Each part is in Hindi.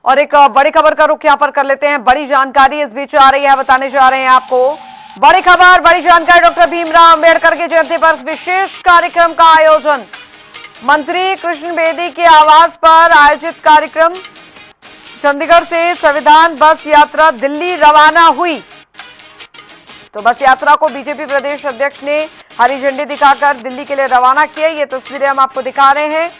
और एक बड़ी खबर का रुख यहाँ पर कर लेते हैं। बड़ी जानकारी इस बीच आ रही है, बताने जा रहे हैं आपको। बड़ी खबर, बड़ी जानकारी। डॉक्टर भीमराव अंबेडकर की जयंती पर विशेष कार्यक्रम का आयोजन। मंत्री कृष्ण बेदी के आवास पर आयोजित कार्यक्रम। चंडीगढ़ से संविधान बस यात्रा दिल्ली रवाना हुई। तो बस यात्रा को बीजेपी प्रदेश अध्यक्ष ने हरी झंडी दिखाकर दिल्ली के लिए रवाना किया। ये तस्वीरें हम आपको दिखा रहे हैं।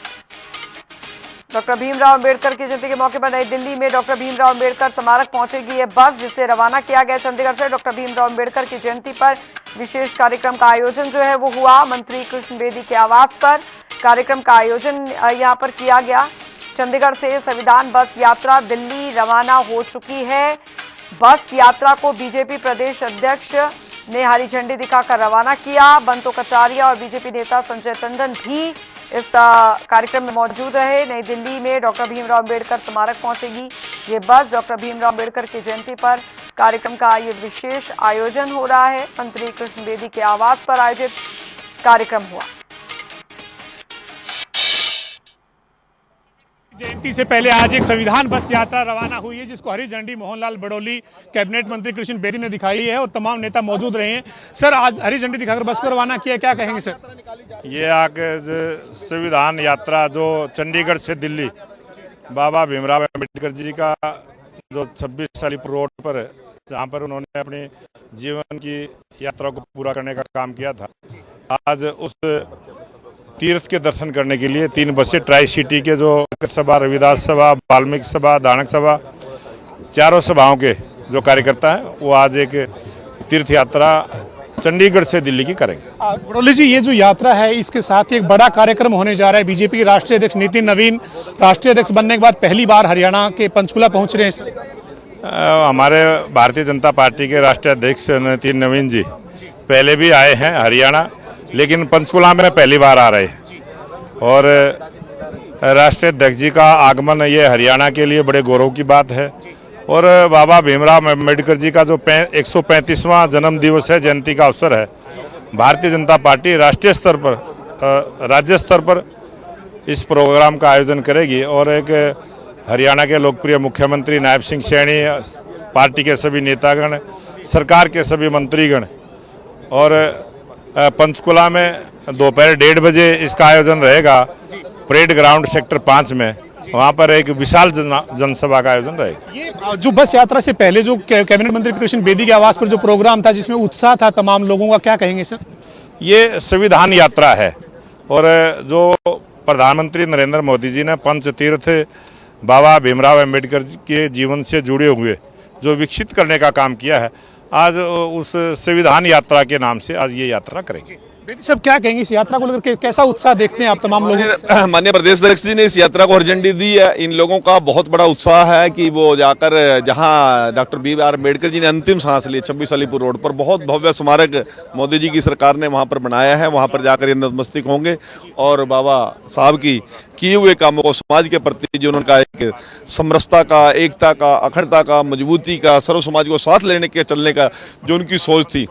डॉक्टर भीमराव अंबेडकर की जयंती के मौके पर नई दिल्ली में डॉक्टर भीमराव अंबेडकर स्मारक पहुंचेगी ये बस, जिसे रवाना किया गया चंडीगढ़ से। डॉक्टर भीमराव अंबेडकर की जयंती पर विशेष कार्यक्रम का आयोजन जो है वो हुआ। मंत्री कृष्ण बेदी के आवास पर कार्यक्रम का आयोजन यहाँ पर किया गया। चंडीगढ़ से संविधान बस यात्रा दिल्ली रवाना हो चुकी है। बस यात्रा को बीजेपी प्रदेश अध्यक्ष ने हरी झंडी दिखाकर रवाना किया। बंतो कटारिया और बीजेपी नेता संजय टंडन भी इस कार्यक्रम में मौजूद रहे। नई दिल्ली में डॉक्टर भीमराव अंबेडकर स्मारक पहुंचेगी ये बस। डॉक्टर भीमराव अंबेडकर की जयंती पर कार्यक्रम का ये विशेष आयोजन हो रहा है। मंत्री कृष्ण बेदी के आवास पर आयोजित कार्यक्रम हुआ। जयंती से पहले आज एक संविधान बस यात्रा रवाना हुई है, जिसको हरी झंडी मोहनलाल बड़ौली कैबिनेट मंत्री कृष्ण बेदी ने दिखाई है और तमाम नेता मौजूद रहे हैं। सर, आज हरी झंडी दिखाकर बस को रवाना किया, क्या कहेंगे सर? ये आगे संविधान यात्रा जो चंडीगढ़ से दिल्ली बाबा भीमराव अंबेडकर जी का जो 26 सालीपुर रोड पर है, जहाँ पर उन्होंने अपने जीवन की यात्रा को पूरा करने का काम किया था, आज उस तीर्थ के दर्शन करने के लिए 3 बसें ट्राई सिटी के जो सभा, रविदास सभा, वाल्मीकि सभा, दानक सभा, चारों सभाओं के जो कार्यकर्ता हैं वो आज एक तीर्थ यात्रा चंडीगढ़ से दिल्ली की करेंगे। बड़ौली जी, ये जो यात्रा है इसके साथ ही एक बड़ा कार्यक्रम होने जा रहा है। बीजेपी के राष्ट्रीय अध्यक्ष नितिन नवीन राष्ट्रीय अध्यक्ष बनने के बाद पहली बार हरियाणा के पंचकुला पहुंच रहे हैं सर। हमारे भारतीय जनता पार्टी के राष्ट्रीय अध्यक्ष नितिन नवीन जी पहले भी आए हैं हरियाणा, लेकिन पंचकुला में पहली बार आ रहे हैं। और राष्ट्रीय अध्यक्ष जी का आगमन ये हरियाणा के लिए बड़े गौरव की बात है। और बाबा भीमराव अम्बेडकर जी का जो 135वां जन्म दिवस है, जयंती का अवसर है, भारतीय जनता पार्टी राष्ट्रीय स्तर पर, राज्य स्तर पर इस प्रोग्राम का आयोजन करेगी। और एक हरियाणा के लोकप्रिय मुख्यमंत्री नायब सिंह सैनी, पार्टी के सभी नेतागण, सरकार के सभी मंत्रीगण और पंचकुला में दोपहर 1:30 बजे इसका आयोजन रहेगा। परेड ग्राउंड सेक्टर 5 में, वहाँ पर एक विशाल जनसभा का आयोजन रहेगा। ये जो बस यात्रा से पहले जो कैबिनेट मंत्री कृष्ण बेदी के आवास पर जो प्रोग्राम था, जिसमें उत्साह था तमाम लोगों का, क्या कहेंगे सर? ये संविधान यात्रा है और जो प्रधानमंत्री नरेंद्र मोदी जी ने पंच तीर्थ बाबा भीमराव अम्बेडकर के जीवन से जुड़े हुए जो विकसित करने का काम किया है, आज उस संविधान यात्रा के नाम से आज ये यात्रा करेंगे। बेदी साहब, क्या कहेंगे इस यात्रा को लेकर? कैसा उत्साह देखते हैं आप तमाम लोगों? माननीय प्रदेश अध्यक्ष जी ने इस यात्रा को हरी झंडी दी है। इन लोगों का बहुत बड़ा उत्साह है कि वो जाकर जहां डॉक्टर भीमराव अम्बेडकर जी ने अंतिम सांस ली 26 सालीपुर रोड पर, बहुत भव्य स्मारक मोदी जी की सरकार ने वहां पर बनाया है, वहां पर जाकर ये नतमस्तक होंगे और बाबा साहब की किए हुए कामों को, समाज के प्रति जो उनका एक समरसता का, एकता का, अखंडता का, मजबूती का, सर्व समाज को साथ लेने के चलने का जो उनकी सोच थी,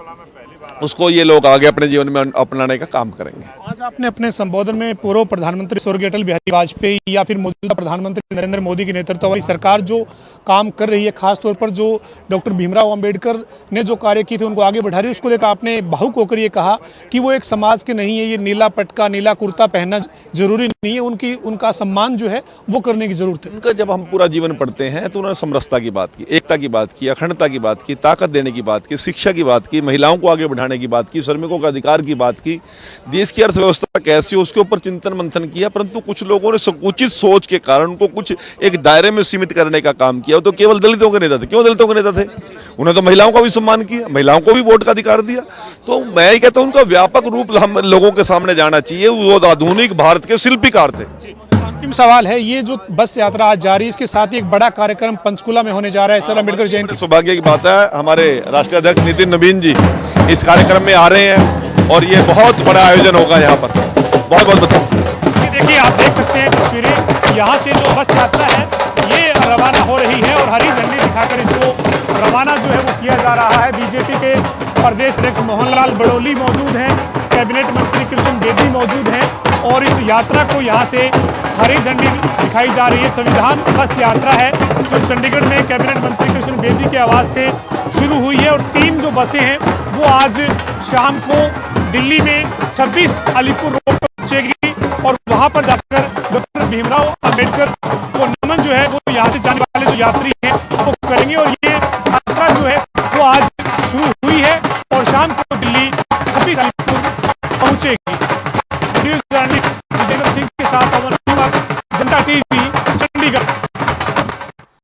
उसको ये लोग आगे अपने जीवन में अपनाने का काम करेंगे। आज आपने अपने संबोधन में पूर्व प्रधानमंत्री स्वर्गीय अटल बिहारी वाजपेयी या फिर मौजूदा प्रधानमंत्री नरेंद्र मोदी के नेतृत्व वाली सरकार जो काम कर रही है, खासतौर पर जो डॉक्टर भीमराव अंबेडकर ने जो कार्य किए थे उनको आगे बढ़ा रही है, उसको लेकर आपने भावुक होकर ये कहा कि वो एक समाज के नहीं है, ये नीला पटका, नीला कुर्ता पहनना जरूरी नहीं है, उनका सम्मान जो है वो करने की जरूरत है। उनका जब हम पूरा जीवन पढ़ते हैं तो उन्होंने समरसता की बात की, एकता की बात की, अखंडता की बात की, ताकत देने की बात की, शिक्षा की बात की, महिलाओं को आगे बढ़ाने की बात की, श्रमिकों का अधिकार की बात की, देश की अर्थव्यवस्था कैसी हो उसके ऊपर चिंतन मंथन किया। परंतु कुछ लोगों ने संकुचित सोच के कारण उनको कुछ एक दायरे में सीमित करने का काम किया। तो केवल दलितों के नेता थे। क्यों दलितों के नेता थे? उन्होंने तो महिलाओं का भी सम्मान किया, महिलाओं को भी वोट का अधिकार दिया। तो मैं ये कहता हूं उनका व्यापक रूप हम लोगों के सामने जाना चाहिए। वो आधुनिक भारत के शिल्पीकार थे। अंतिम सवाल है, ये जो बस यात्रा आज जा रही है, इसके साथ ही एक बड़ा कार्यक्रम पंचकुला में होने जा रहा है सर, अम्बेडकर जयंती। सौभाग्य की बात है, हमारे राष्ट्रीय अध्यक्ष नितिन नवीन जी इस कार्यक्रम में आ रहे हैं और ये बहुत बड़ा आयोजन होगा यहाँ पर। बहुत बहुत बताओ। देखिए, आप देख सकते हैं तस्वीरें, यहाँ से जो बस यात्रा है ये रवाना हो रही है और हरी झंडी दिखाकर इसको रवाना जो है वो किया जा रहा है। बीजेपी के प्रदेश अध्यक्ष मोहनलाल बड़ौली मौजूद हैं, कैबिनेट मंत्री कृष्ण बेदी मौजूद हैं और इस यात्रा को यहाँ से हरी झंडी दिखाई जा रही है। संविधान बस यात्रा है जो चंडीगढ़ में कैबिनेट मंत्री कृष्ण बेदी के आवास से शुरू हुई है और 3 जो बसें हैं वो आज शाम को दिल्ली में 26 अलीपुर रोड पर पहुंचेगी और वहां पर जाकर डॉक्टर भीमराव अंबेडकर को नमन जो है वो यहाँ से जाने वाले जो यात्री हैं वो करेंगे। और ये यात्रा जो है वो आज शुरू हुई है और शाम को दिल्ली 26 अलीपुर पहुंचेगी।